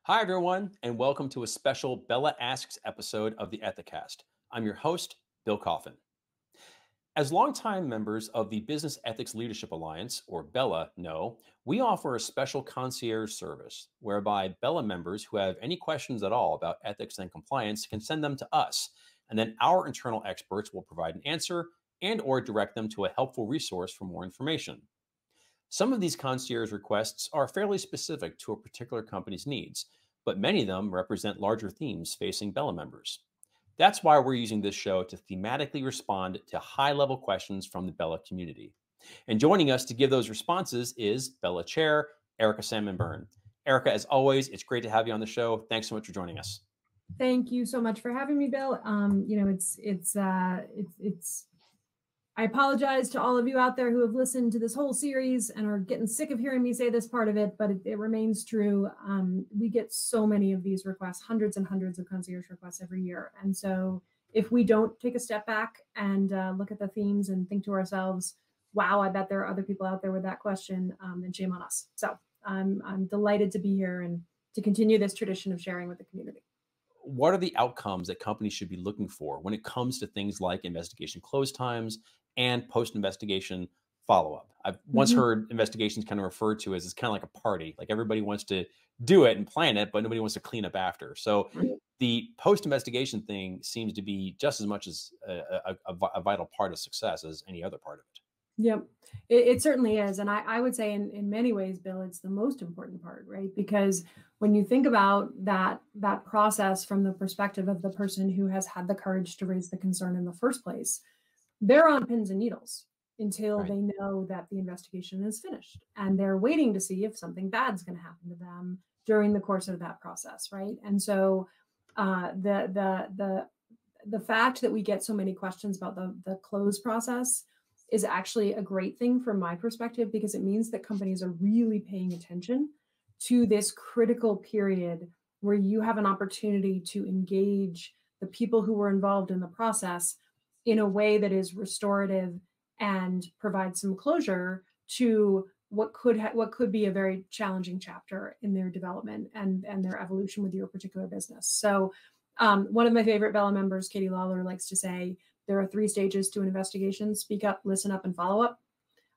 Hi, everyone, and welcome to a special BELA Asks episode of the Ethicast. I'm your host, Bill Coffin. As longtime members of the Business Ethics Leadership Alliance, or BELA, know, we offer a special concierge service whereby BELA members who have any questions at all about ethics and compliance can send them to us, and then our internal experts will provide an answer and/or direct them to a helpful resource for more information. Some of these concierge requests are fairly specific to a particular company's needs, but many of them represent larger themes facing BELA members. That's why we're using this show to thematically respond to high-level questions from the BELA community. And joining us to give those responses is BELA Chair Erica Salmon Byrne. Erica, as always, it's great to have you on the show. Thanks so much for joining us. Thank you so much for having me, Bill. I apologize to all of you out there who have listened to this whole series and are getting sick of hearing me say this part of it, but it remains true. We get so many of these requests, hundreds and hundreds of concierge requests every year. And so if we don't take a step back and look at the themes and think to ourselves, wow, I bet there are other people out there with that question, then shame on us. So I'm delighted to be here and to continue this tradition of sharing with the community. What are the outcomes that companies should be looking for when it comes to things like investigation close times and post-investigation follow-up? I've once heard investigations kind of referred to as it's kind of like a party. Like everybody wants to do it and plan it, but nobody wants to clean up after. So the post-investigation thing seems to be just as much as a vital part of success as any other part of it. Yep, it certainly is. And I would say in many ways, Bill, it's the most important part, right? Because when you think about that process from the perspective of the person who has had the courage to raise the concern in the first place, they're on pins and needles until they know that the investigation is finished. And they're waiting to see if something bad's going to happen to them during the course of that process, right? And so the fact that we get so many questions about the close process is actually a great thing from my perspective, because it means that companies are really paying attention to this critical period where you have an opportunity to engage the people who were involved in the process in a way that is restorative and provides some closure to what could be a very challenging chapter in their development and their evolution with your particular business. So one of my favorite BELA members, Katie Lawler, likes to say, there are 3 stages to an investigation: speak up, listen up, and follow up.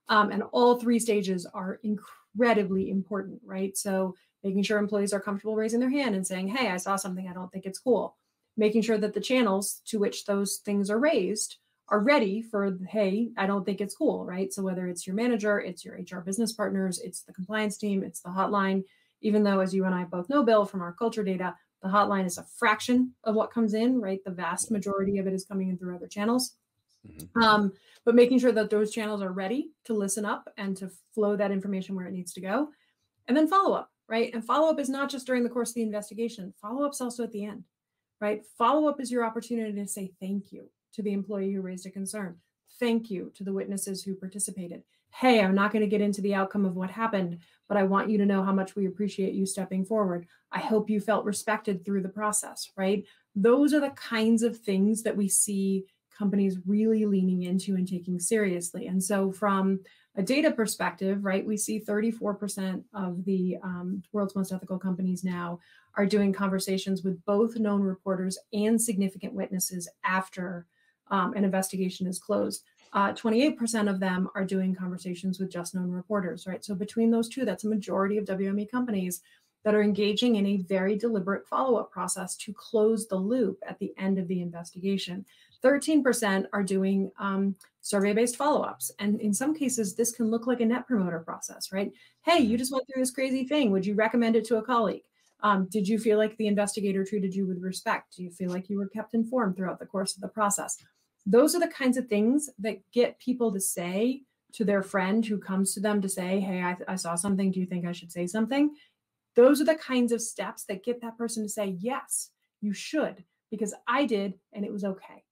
And all 3 stages are incredibly important, right? So making sure employees are comfortable raising their hand and saying, hey, I saw something, I don't think it's cool. Making sure that the channels to which those things are raised are ready for, hey, I don't think it's cool, right? So whether it's your manager, it's your HR business partners, it's the compliance team, it's the hotline, even though, as you and I both know, Bill, from our culture data, the hotline is a fraction of what comes in, right? The vast majority of it is coming in through other channels. But making sure that those channels are ready to listen up and to flow that information where it needs to go. And then follow up, right? And follow up is not just during the course of the investigation. Follow up's also at the end, right? Follow up is your opportunity to say thank you to the employee who raised a concern. Thank you to the witnesses who participated. Hey, I'm not going to get into the outcome of what happened, but I want you to know how much we appreciate you stepping forward. I hope you felt respected through the process, right? Those are the kinds of things that we see companies really leaning into and taking seriously. And so from a data perspective, right, we see 34% of the world's most ethical companies now are doing conversations with both known reporters and significant witnesses after an investigation is closed. 28% of them are doing conversations with just known reporters, right? So between those two, that's a majority of WME companies that are engaging in a very deliberate follow-up process to close the loop at the end of the investigation. 13% are doing survey-based follow-ups. And in some cases, this can look like a net promoter process, right? Hey, you just went through this crazy thing. Would you recommend it to a colleague? Did you feel like the investigator treated you with respect? Do you feel like you were kept informed throughout the course of the process? Those are the kinds of things that get people to say to their friend who comes to them to say, hey, I saw something. Do you think I should say something? Those are the kinds of steps that get that person to say, yes, you should, because I did and it was okay.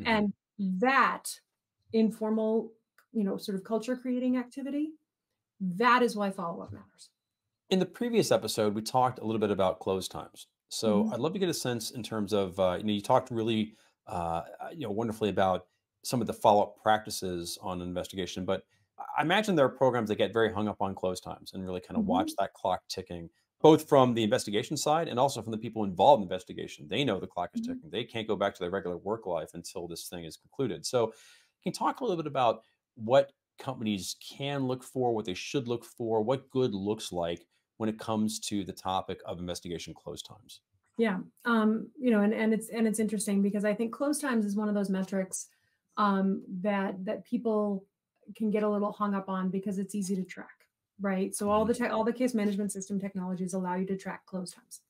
And that informal, sort of culture creating activity, that is why follow-up matters. In the previous episode, we talked a little bit about close times. So I'd love to get a sense in terms of, you talked really, wonderfully about some of the follow-up practices on an investigation, but I imagine there are programs that get very hung up on close times and really kind of watch that clock ticking. both from the investigation side and also from the people involved in the investigation. They know the clock is Mhm. ticking. They can't go back to their regular work life until this thing is concluded. So, can you talk a little bit about what companies can look for, what they should look for, what good looks like when it comes to the topic of investigation close times? Yeah. And it's interesting because I think close times is one of those metrics that people can get a little hung up on because it's easy to track, right? So Mhm. all the case management system technologies allow you to track close times.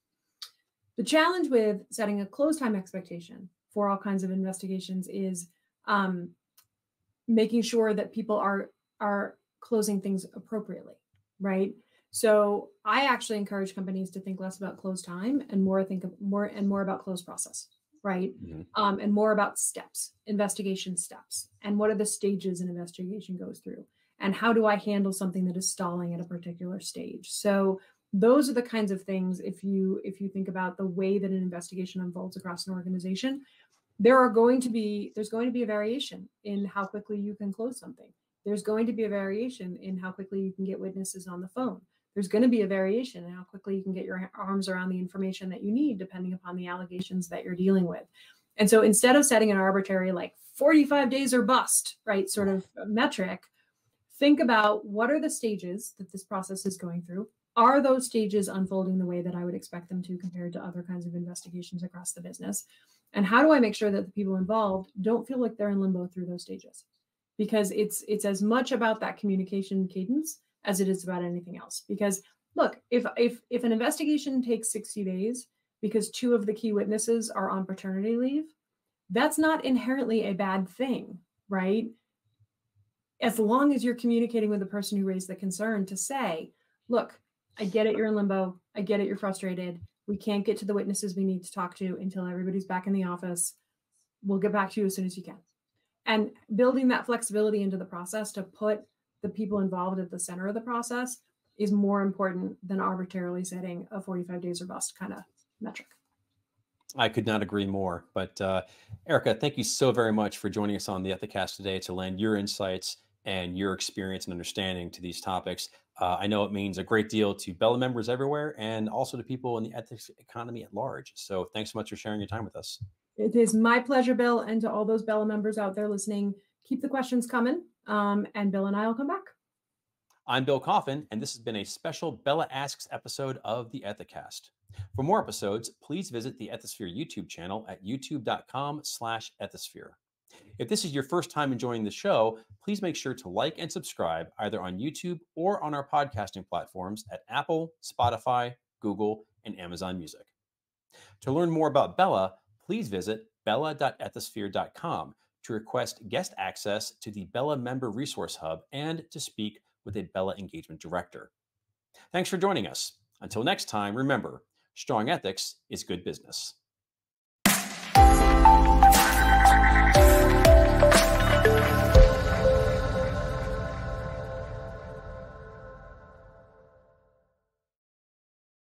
The challenge with setting a close time expectation for all kinds of investigations is um, making sure that people are closing things appropriately, right? So I actually encourage companies to think less about close time and more about close process, right? Mhm. And more about steps, investigation steps, and what are the stages an investigation goes through, and how do I handle something that is stalling at a particular stage. So those are the kinds of things. If you think about the way that an investigation unfolds across an organization, there's going to be a variation in how quickly you can close something. There's going to be a variation in how quickly you can get witnesses on the phone. There's going to be a variation in how quickly you can get your arms around the information that you need, depending upon the allegations that you're dealing with. And so instead of setting an arbitrary, like 45 days or bust, right, sort of metric, think about what are the stages that this process is going through. Are those stages unfolding the way that I would expect them to compared to other kinds of investigations across the business? And how do I make sure that the people involved don't feel like they're in limbo through those stages? Because it's as much about that communication cadence as it is about anything else. Because look, if an investigation takes 60 days because two of the key witnesses are on paternity leave, that's not inherently a bad thing, right? As long as you're communicating with the person who raised the concern to say, look, I get it, you're in limbo. I get it, you're frustrated. We can't get to the witnesses we need to talk to until everybody's back in the office. We'll get back to you as soon as you can. And building that flexibility into the process to put the people involved at the center of the process is more important than arbitrarily setting a 45 days or bust kind of metric. I could not agree more. But Erica, thank you so very much for joining us on the Ethicast today to lend your insights and your experience and understanding to these topics. I know it means a great deal to BELA members everywhere and also to people in the ethics economy at large. So thanks so much for sharing your time with us. It is my pleasure, Bill, and to all those BELA members out there listening, keep the questions coming, and Bill and I will come back. I'm Bill Coffin, and this has been a special BELA Asks episode of the Ethicast. For more episodes, please visit the Ethisphere YouTube channel at youtube.com/ethisphere. If this is your first time enjoying the show, please make sure to like and subscribe either on YouTube or on our podcasting platforms at Apple, Spotify, Google, and Amazon Music. To learn more about BELA, please visit bela.ethisphere.com to request guest access to the BELA Member Resource Hub and to speak with a BELA Engagement Director. Thanks for joining us. Until next time, remember, strong ethics is good business.